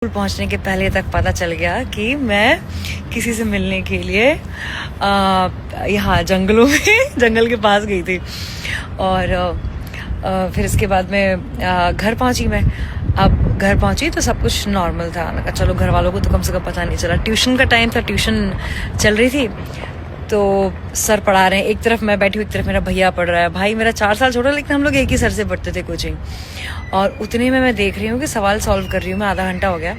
School पहुंचने के पहले तक पता चल गया कि मैं किसी से मिलने के लिए यहाँ जंगलों में जंगल के पास गई थी। और फिर इसके बाद में घर पहुंची मैं। अब घर पहुंची तो सब कुछ नॉर्मल था। मैं कहा चलो घर वालों को तो कम से कम पता नहीं चला। ट्यूशन का टाइम था, ट्यूशन चल रही थी तो सर पढ़ा रहे हैं, एक तरफ मैं बैठी हूँ, एक तरफ मेरा भैया पढ़ रहा है। भाई मेरा 4 साल छोटा, लेकिन हम लोग एक ही सर से पढ़ते थे कोचिंग। और उतने में मैं देख रही हूँ कि सवाल सॉल्व कर रही हूँ मैं, आधा घंटा हो गया।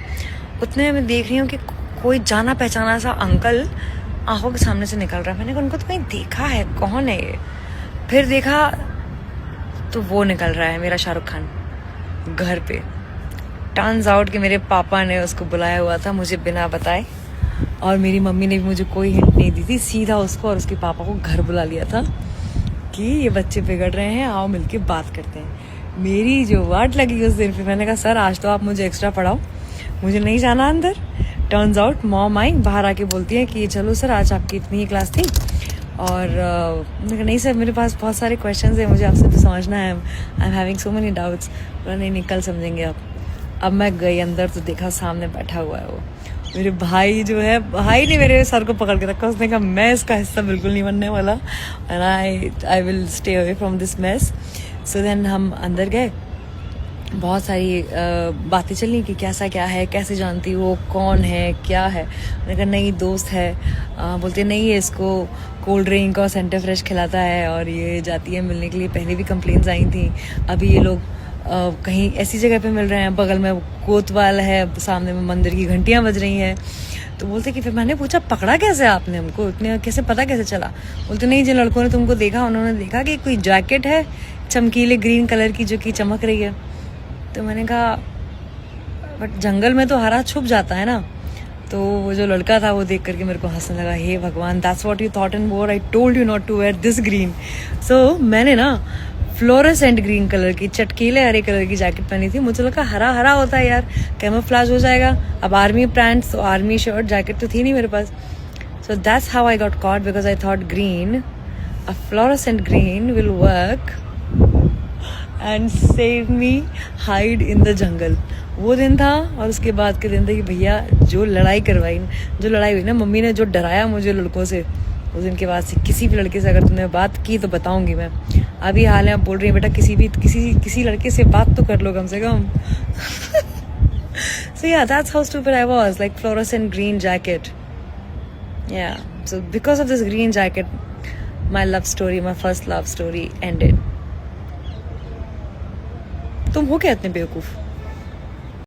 उतने में मैं देख रही हूँ कि कोई जाना पहचाना सा अंकल आंखों के सामने से निकल रहा है। मैंने कहा उनको तो कहीं देखा है, कौन है ये? फिर देखा तो वो निकल रहा है मेरा शाहरुख खान घर पे। टर्न्स आउट कि मेरे पापा ने उसको बुलाया हुआ था मुझे बिना बताए, और मेरी मम्मी ने भी मुझे कोई हिंट नहीं दी थी। सीधा उसको और उसके पापा को घर बुला लिया था कि ये बच्चे बिगड़ रहे हैं, आओ मिलके बात करते हैं। मेरी जो वाट लगी उस दिन पे, मैंने कहा सर आज तो आप मुझे एक्स्ट्रा पढ़ाओ, मुझे नहीं जाना अंदर। टर्न्स आउट मॉम आई बाहर आके बोलती है कि चलो सर आज आपकी इतनी ही क्लास थी। और मैंने कहा नहीं सर मेरे पास बहुत सारे क्वेश्चंस हैं, मुझे आपसे तो समझना है, I am having so many doubts. बोला नहीं कल समझेंगे आप। अब मैं गई अंदर तो देखा सामने बैठा हुआ है वो मेरे भाई। जो है भाई ने मेरे सर को पकड़ के रखा। उसने कहा मैं इसका हिस्सा बिल्कुल नहीं बनने वाला, and I will stay away from this mess. So then हम अंदर गए, बहुत सारी बातें चली कि कैसा क्या है, कैसे जानती हो, कौन है, क्या है। मैंने कहा नहीं दोस्त है। बोलते नहीं है इसको कोल्ड ड्रिंक और सेंटर फ्रेश खिलाता है और ये जाती है मिलने के लिए। पहले भी कंप्लेंट्स आई थी, अभी ये लोग कहीं ऐसी जगह पे मिल रहे हैं, बगल में कोतवाल है, सामने में मंदिर की घंटियां बज रही हैं। तो बोलते कि फिर मैंने पूछा पकड़ा कैसे आपने हमको, इतने कैसे पता कैसे चला? बोलते नहीं जिन लड़कों ने तुमको देखा उन्होंने देखा कि कोई जैकेट है चमकीले ग्रीन कलर की जो कि चमक रही है। तो मैंने कहा बट जंगल में तो हरा छुप जाता है ना। तो वो जो लड़का था वो देख करके मेरे को हंसने लगा, हे भगवान that's what you thought and wore I told you not to wear this green. So मैंने ना फ्लोरेसेंट ग्रीन कलर की चटकीले हरे कलर की जैकेट पहनी थी। मुझे लगा हरा हरा होता है यार, कैमोफ्लेज हो जाएगा। अब आर्मी पैंट्स तो आर्मी शर्ट जैकेट तो थी नहीं मेरे पास। So that's how I got caught because I thought green, a fluorescent green will work and save me hide in the jungle. वो दिन था। और उसके बाद के दिन था कि भैया जो लड़ाई हुई ना, मम्मी ने जो डराया मुझे लड़कों से, उस दिन के बाद से किसी भी लड़के से अगर तुमने बात की तो बताऊंगी मैं। अभी हाल है आप बोल रही हैं बेटा किसी लड़के से बात तो कर लो कम से कम। So yeah, that's how stupid I was, like fluorescent green jacket. Yeah, so because of this green jacket, my first love story ended. तुम हो क्या इतने बेवकूफ?